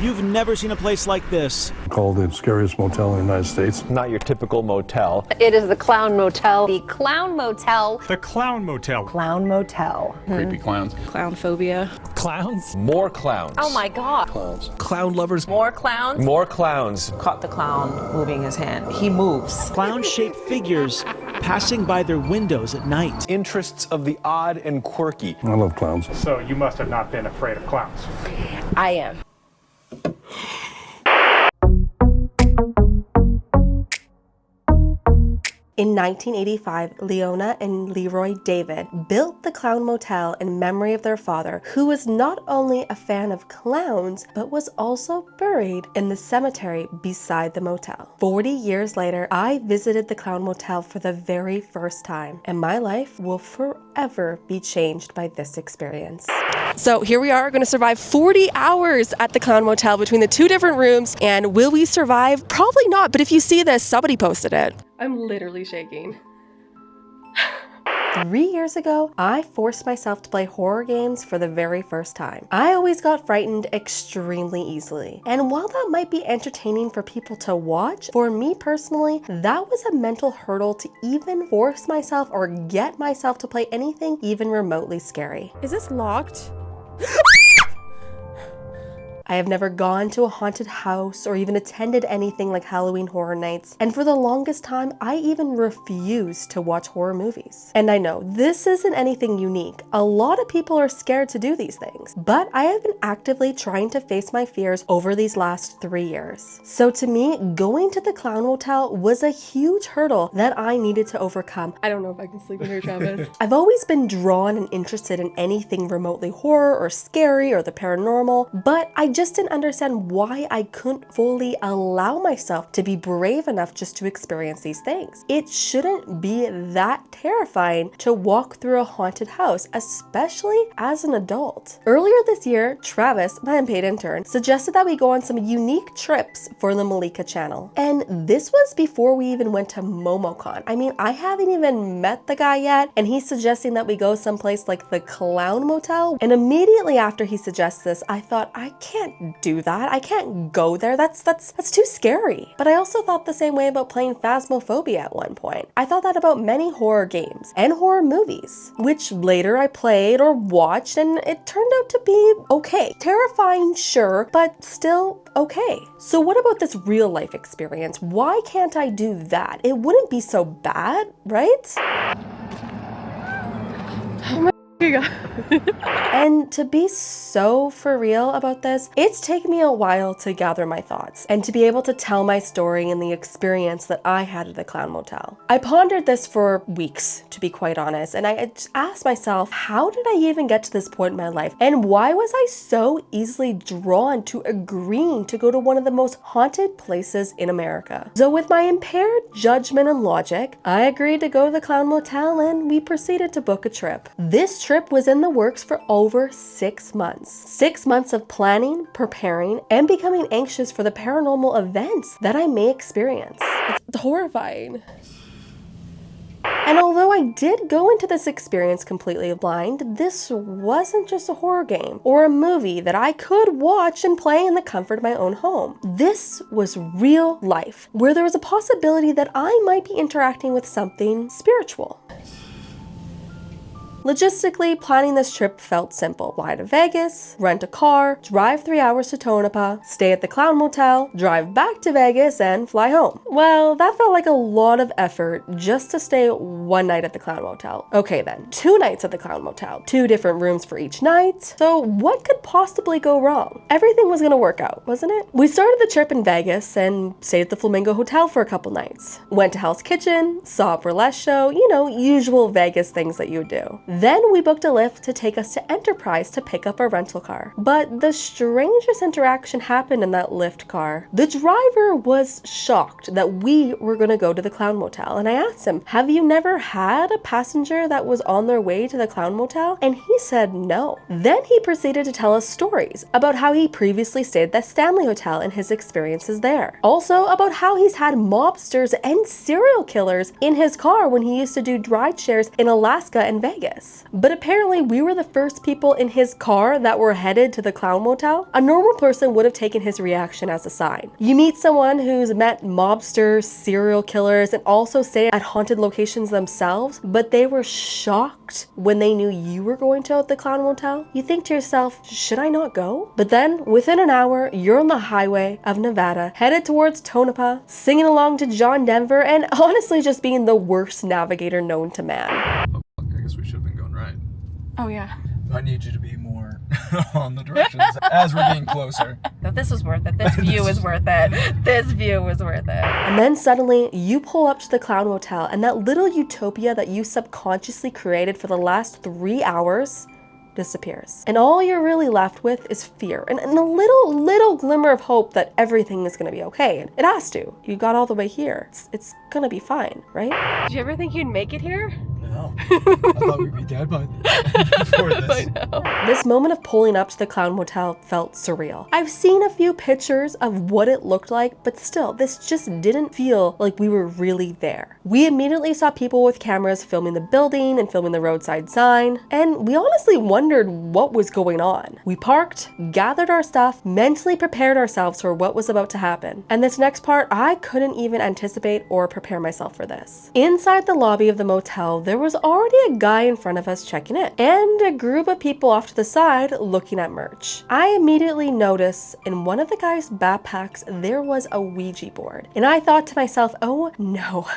You've never seen a place like this. Called the scariest motel in the United States. Not your typical motel. It is the Clown Motel. The Clown Motel. The Clown Motel. Clown Motel. Creepy clowns. Clownphobia. Clowns? More clowns. Oh my God. Clowns. Clown lovers. More clowns. More clowns. Caught the clown moving his hand. He moves. Clown-shaped figures passing by their windows at night. Interests of the odd and quirky. I love clowns. So you must have not been afraid of clowns. I am. In 1985, Leona and Leroy David built the Clown Motel in memory of their father, who was not only a fan of clowns, but was also buried in the cemetery beside the motel. 40 years later, I visited the Clown Motel for the very first time, and my life will forever be changed by this experience. So here we are, going to survive 40 hours at the Clown Motel between the two different rooms, and will we survive? Probably not, but if you see this, somebody posted it. I'm literally shaking. 3 years ago, I forced myself to play horror games for the very first time. I always got frightened extremely easily. And while that might be entertaining for people to watch, for me personally, that was a mental hurdle to even force myself or get myself to play anything even remotely scary. Is this locked? I have never gone to a haunted house or even attended anything like Halloween Horror Nights, and for the longest time, I even refused to watch horror movies. And I know, this isn't anything unique. A lot of people are scared to do these things, but I have been actively trying to face my fears over these last 3 years. So to me, going to the Clown Motel was a huge hurdle that I needed to overcome. I don't know if I can sleep in here, Travis. I've always been drawn and interested in anything remotely horror or scary or the paranormal, but I just didn't understand why I couldn't fully allow myself to be brave enough just to experience these things. It shouldn't be that terrifying to walk through a haunted house, especially as an adult. Earlier this year, Travis, my unpaid intern, suggested that we go on some unique trips for the Malika channel. And this was before we even went to MomoCon. I mean, I haven't even met the guy yet, and he's suggesting that we go someplace like the Clown Motel. And immediately after he suggests this, I thought, I can't do that. I can't go there. That's too scary. But I also thought the same way about playing Phasmophobia at one point. I thought that about many horror games and horror movies, which later I played or watched, and it turned out to be okay. Terrifying, sure, but still okay. So what about this real life experience? Why can't I do that? It wouldn't be so bad, right? Oh my God. And to be so for real about this, it's taken me a while to gather my thoughts and to be able to tell my story and the experience that I had at the Clown Motel. I pondered this for weeks, to be quite honest, and I just asked myself, how did I even get to this point in my life? And why was I so easily drawn to agreeing to go to one of the most haunted places in America? So with my impaired judgment and logic, I agreed to go to the Clown Motel, and we proceeded to book a trip. This trip was in the works for over 6 months. 6 months of planning, preparing, and becoming anxious for the paranormal events that I may experience. It's horrifying. And although I did go into this experience completely blind, this wasn't just a horror game or a movie that I could watch and play in the comfort of my own home. This was real life, where there was a possibility that I might be interacting with something spiritual. Logistically, planning this trip felt simple. Fly to Vegas, rent a car, drive 3 hours to Tonopah, stay at the Clown Motel, drive back to Vegas, and fly home. Well, that felt like a lot of effort just to stay one night at the Clown Motel. Okay then, 2 nights at the Clown Motel, 2 different rooms for each night. So what could possibly go wrong? Everything was gonna work out, wasn't it? We started the trip in Vegas and stayed at the Flamingo Hotel for a couple nights. Went to Hell's Kitchen, saw a burlesque show, you know, usual Vegas things that you would do. Then we booked a Lyft to take us to Enterprise to pick up our rental car. But the strangest interaction happened in that Lyft car. The driver was shocked that we were going to go to the Clown Motel, and I asked him, have you never had a passenger that was on their way to the Clown Motel? And he said no. Then he proceeded to tell us stories about how he previously stayed at the Stanley Hotel and his experiences there. Also about how he's had mobsters and serial killers in his car when he used to do ride shares in Alaska and Vegas. this. But apparently we were the first people in his car that were headed to the Clown Motel. A normal person would have taken his reaction as a sign. You meet someone who's met mobsters, serial killers, and also stayed at haunted locations themselves, but they were shocked when they knew you were going to the Clown Motel. You think to yourself, should I not go? But then within an hour, you're on the highway of Nevada, headed towards Tonopah, singing along to John Denver, and honestly just being the worst navigator known to man. I guess we should have been going right. Oh yeah. I need you to be more on the directions as we're getting closer. This was worth it. This view was worth it. This view was worth it. And then suddenly you pull up to the Clown Motel, and that little utopia that you subconsciously created for the last 3 hours disappears. And all you're really left with is fear and a little glimmer of hope that everything is gonna be okay. It has to. You got all the way here. It's gonna be fine, right? Did you ever think you'd make it here? No. I thought we'd be dead by before this. I know. This moment of pulling up to the Clown Motel felt surreal. I've seen a few pictures of what it looked like, but still, this just didn't feel like we were really there. We immediately saw people with cameras filming the building and filming the roadside sign, and we honestly wondered what was going on. We parked, gathered our stuff, mentally prepared ourselves for what was about to happen. And this next part, I couldn't even anticipate or prepare myself for this. Inside the lobby of the motel, there was already a guy in front of us checking in, and a group of people off to the side looking at merch. I immediately noticed in one of the guy's backpacks there was a Ouija board, and I thought to myself, oh no,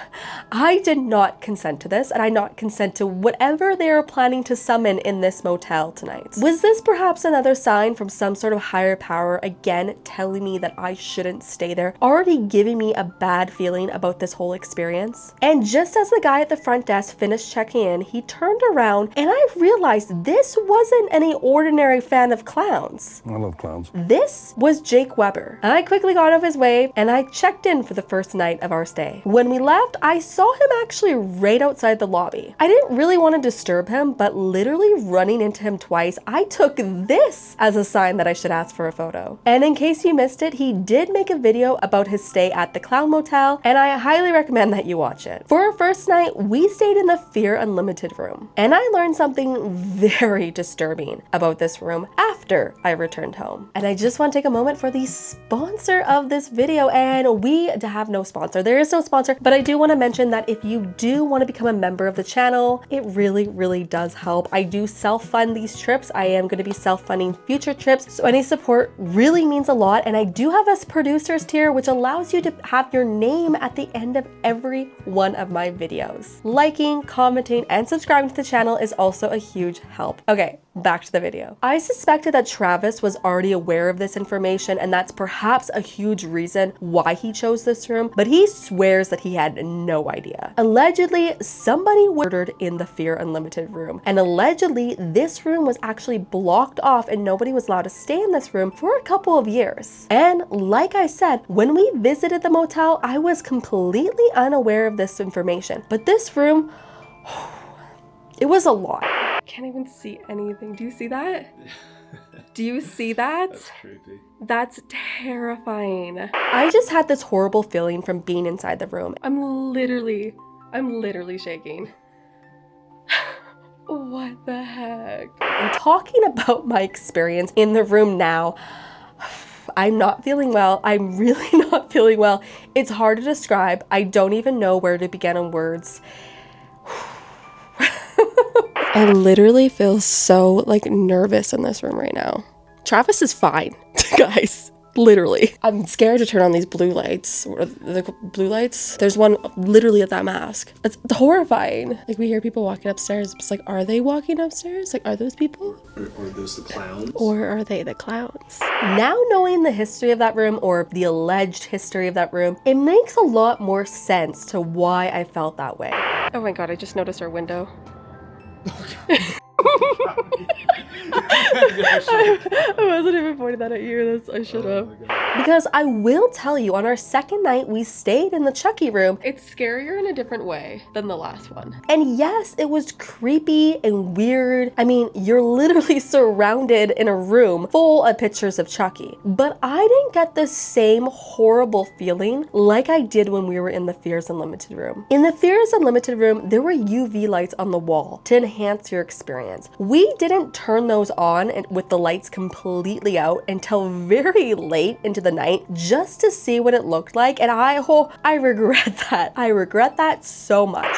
I did not consent to this, and I not consent to whatever they are planning to summon in this motel tonight. Was this perhaps another sign from some sort of higher power, again telling me that I shouldn't stay there, already giving me a bad feeling about this whole experience? And just as the guy at the front desk finished checking in, he turned around and I realized this wasn't any ordinary fan of clowns. I love clowns. This was Jake Weber. I quickly got out of his way and I checked in for the first night of our stay. When we left, I saw him actually right outside the lobby. I didn't really want to disturb him, but literally running into him twice, I took this as a sign that I should ask for a photo. And in case you missed it, he did make a video about his stay at the Clown Motel, and I highly recommend that you watch it. For our first night, we stayed in the Fear Unlimited room, and I learned something very disturbing about this room after I returned home. And I just want to take a moment for the sponsor of this video, and we have no sponsor. There is no sponsor, but I do want to mention that if you do want to become a member of the channel, it really does help. I do self-fund these trips. I am going to be self-funding future trips, so any support really means a lot. And I do have a producers tier, which allows you to have your name at the end of every one of my videos. Liking, commenting, and subscribing to the channel is also a huge help. Okay, back to the video. I suspected that Travis was already aware of this information, and that's perhaps a huge reason why he chose this room, but he swears that he had no idea. Allegedly, somebody murdered in the Fear Unlimited room, and allegedly this room was actually blocked off and nobody was allowed to stay in this room for a couple of years. And like I said, when we visited the motel, I was completely unaware of this information, but this room, it was a lot. I can't even see anything. Do you see that? Do you see that? That's creepy. That's terrifying. I just had this horrible feeling from being inside the room. I'm literally shaking. What the heck? And talking about my experience in the room now, I'm not feeling well. I'm really not feeling well. It's hard to describe. I don't even know where to begin in words. I literally feel so like nervous in this room right now. Travis is fine, guys. Literally. I'm scared to turn on these blue lights. What are the blue lights? There's one literally at that mask. It's horrifying. Like we hear people walking upstairs. It's like, are they walking upstairs? Like, are those people? Or are those the clowns? Or are they the clowns? Now knowing the history of that room, or the alleged history of that room, it makes a lot more sense to why I felt that way. Oh my God, I just noticed our window. I wasn't even pointing that at you. I should have. Because I will tell you, on our second night, we stayed in the Chucky room. It's scarier in a different way than the last one. And yes, it was creepy and weird. I mean, you're literally surrounded in a room full of pictures of Chucky. But I didn't get the same horrible feeling like I did when we were in the Fears Unlimited room. In the Fears Unlimited room, there were UV lights on the wall to enhance your experience. We didn't turn those on and with the lights completely out until very late into the night just to see what it looked like, and I regret that. I regret that so much.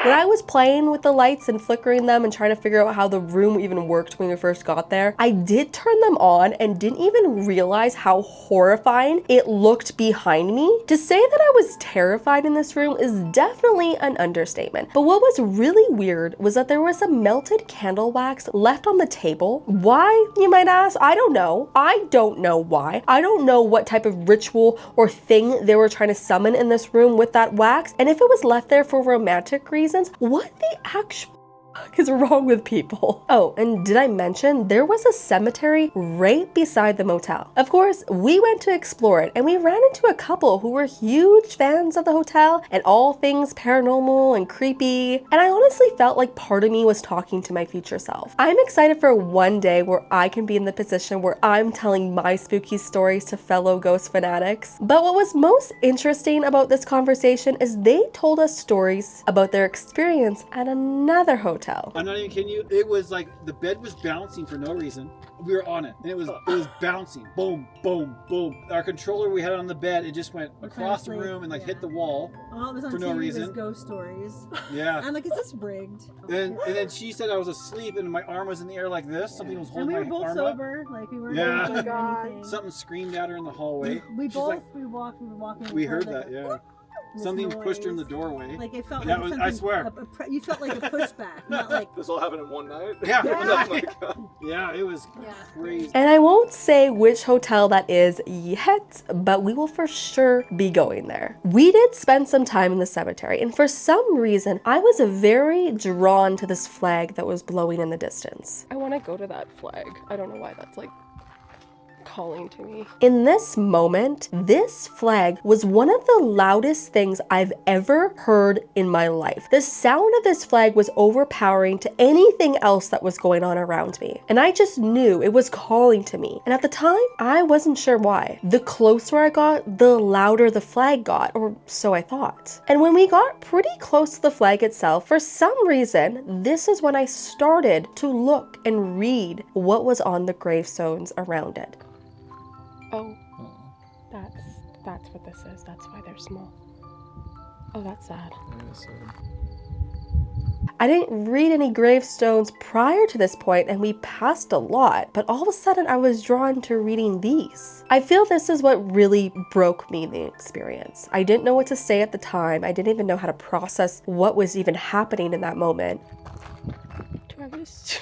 When I was playing with the lights and flickering them and trying to figure out how the room even worked when we first got there, I did turn them on and didn't even realize how horrifying it looked behind me. To say that I was terrified in this room is definitely an understatement. But what was really weird was that there was some melted candle wax left on the table. Why, you might ask? I don't know. I don't know why. I don't know what type of ritual or thing they were trying to summon in this room with that wax. And if it was left there for romantic reasons, what the actual is wrong with people? Oh, and did I mention there was a cemetery right beside the motel? Of course, we went to explore it and we ran into a couple who were huge fans of the hotel and all things paranormal and creepy. And I honestly felt like part of me was talking to my future self. I'm excited for one day where I can be in the position where I'm telling my spooky stories to fellow ghost fanatics. But what was most interesting about this conversation is they told us stories about their experience at another hotel. I'm not even kidding you. It was like the bed was bouncing for no reason. We were on it and it was bouncing. Boom, boom, boom. Our controller we had on the bed, it just went across the room and hit the wall for no reason. Ghost stories. Yeah. I'm like, is this rigged? And then she said I was asleep and my arm was in the air like this. Something was holding my arm up. And we were both sober. Like we weren't doing anything. Something screamed at her in the hallway. We were walking. We heard that, yeah. Something pushed her in the doorway. Like it felt like something, I swear. You felt like a pushback, not like this all happened in one night. Yeah. Oh my God. Yeah, it was crazy. And I won't say which hotel that is yet, but we will for sure be going there. We did spend some time in the cemetery, and for some reason, I was very drawn to this flag that was blowing in the distance. I want to go to that flag. I don't know why that's like calling to me. In this moment, this flag was one of the loudest things I've ever heard in my life. The sound of this flag was overpowering to anything else that was going on around me. And I just knew it was calling to me. And at the time, I wasn't sure why. The closer I got, the louder the flag got, or so I thought. And when we got pretty close to the flag itself, for some reason, this is when I started to look and read what was on the gravestones around it. Oh, that's what this is. That's why they're small. Oh, that's sad. I didn't read any gravestones prior to this point, and we passed a lot, but all of a sudden I was drawn to reading these. I feel this is what really broke me in the experience. I didn't know what to say at the time. I didn't even know how to process what was even happening in that moment. Travis.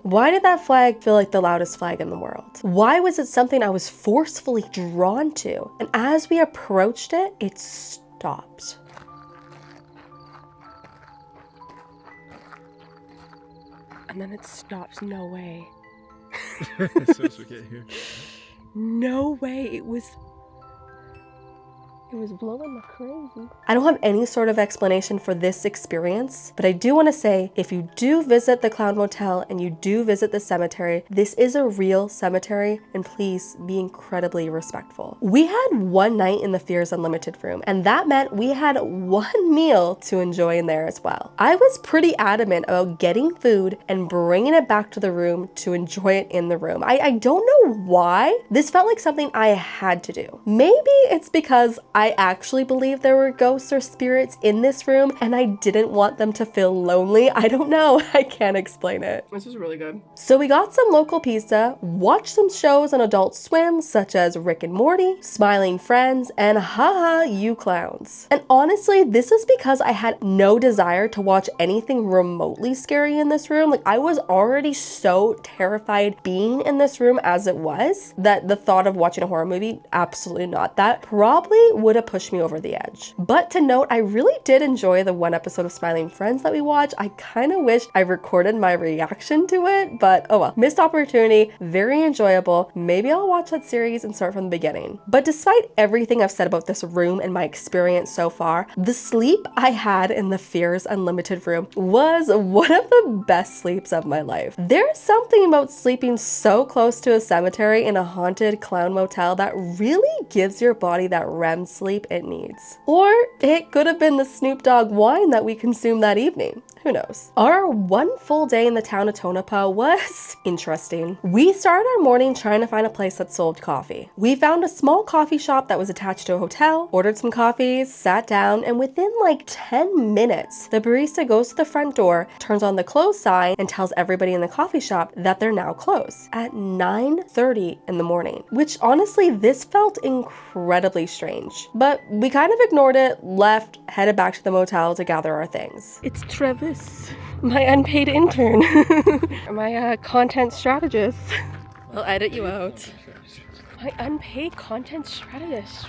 Why did that flag feel like the loudest flag in the world? Why was it something I was forcefully drawn to? And as we approached it, it stopped. And then it stopped. No way. No way. It was blowing like crazy. I don't have any sort of explanation for this experience, but I do want to say, if you do visit the Clown Motel and you do visit the cemetery, this is a real cemetery, and please be incredibly respectful. We had one night in the Fears Unlimited room, and that meant we had one meal to enjoy in there as well. I was pretty adamant about getting food and bringing it back to the room to enjoy it in the room. I don't know why. This felt like something I had to do. Maybe it's because I actually believe there were ghosts or spirits in this room and I didn't want them to feel lonely. I don't know. I can't explain it. This is really good. So we got some local pizza, watched some shows on Adult Swim such as Rick and Morty, Smiling Friends, and Haha, You Clowns. And honestly, this is because I had no desire to watch anything remotely scary in this room. Like, I was already so terrified being in this room as it was that the thought of watching a horror movie, absolutely not. That probably would have pushed me over the edge. But to note, I really did enjoy the one episode of Smiling Friends that we watched. I kind of wish I recorded my reaction to it, but oh well. Missed opportunity, very enjoyable. Maybe I'll watch that series and start from the beginning. But despite everything I've said about this room and my experience so far, the sleep I had in the Fears Unlimited room was one of the best sleeps of my life. There's something about sleeping so close to a cemetery in a haunted clown motel that really gives your body that REM sleep it needs. Or it could have been the Snoop Dogg wine that we consumed that evening. Who knows? Our one full day in the town of Tonopah was interesting. We started our morning trying to find a place that sold coffee. We found a small coffee shop that was attached to a hotel, ordered some coffees, sat down, and within like 10 minutes, the barista goes to the front door, turns on the close sign, and tells everybody in the coffee shop that they're now closed at 9:30 in the morning, which honestly, this felt incredibly strange. But we kind of ignored it, left, headed back to the motel to gather our things. It's Travis, my unpaid intern, my content strategist. I'll edit you out. My unpaid content strategist.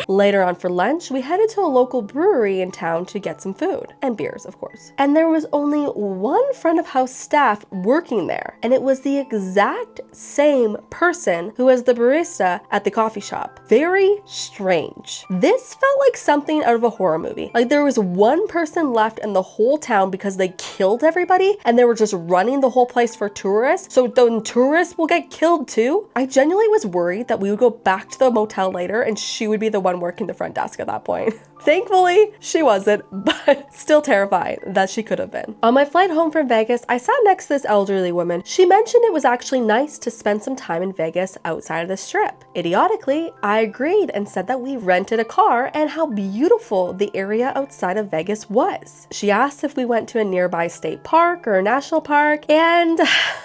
Later on for lunch, we headed to a local brewery in town to get some food and beers, of course. And there was only one front of house staff working there, and it was the exact same person who was the barista at the coffee shop. Very strange. This felt like something out of a horror movie. Like there was one person left in the whole town because they killed everybody and they were just running the whole place for tourists, so the tourists will get killed too. I genuinely was worried that we would go back to the motel later and she would be the one working the front desk at that point. Thankfully, she wasn't, but still terrified that she could have been. On my flight home from Vegas, I sat next to this elderly woman. She mentioned it was actually nice to spend some time in Vegas outside of the Strip. Idiotically, I agreed and said that we rented a car and how beautiful the area outside of Vegas was. She asked if we went to a nearby state park or a national park, and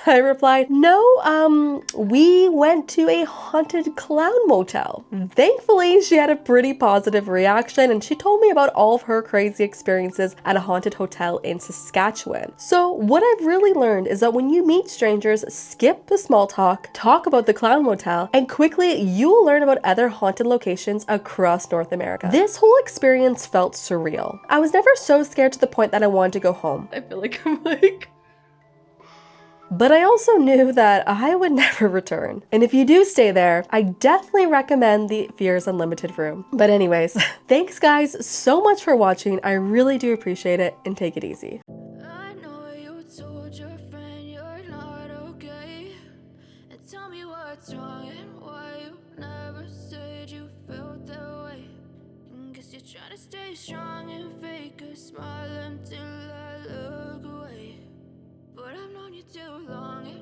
I replied, no, we went to a haunted clown motel. Thankfully, she had a pretty positive reaction and she told me about all of her crazy experiences at a haunted hotel in Saskatchewan. So what I've really learned is that when you meet strangers, skip the small talk, talk about the Clown Motel, and quickly you will learn about other haunted locations across North America. This whole experience felt surreal. I was never so scared to the point that I wanted to go home. I feel like I'm like... But I also knew that I would never return. And if you do stay there, I definitely recommend the Fears Unlimited room. But anyways, thanks guys so much for watching. I really do appreciate it, and take it easy. I know you told your friend you're not okay. And tell me what's wrong and why you never said you felt that way. And guess you're trying to stay strong and fake a smile until I look away. But I've known you too long.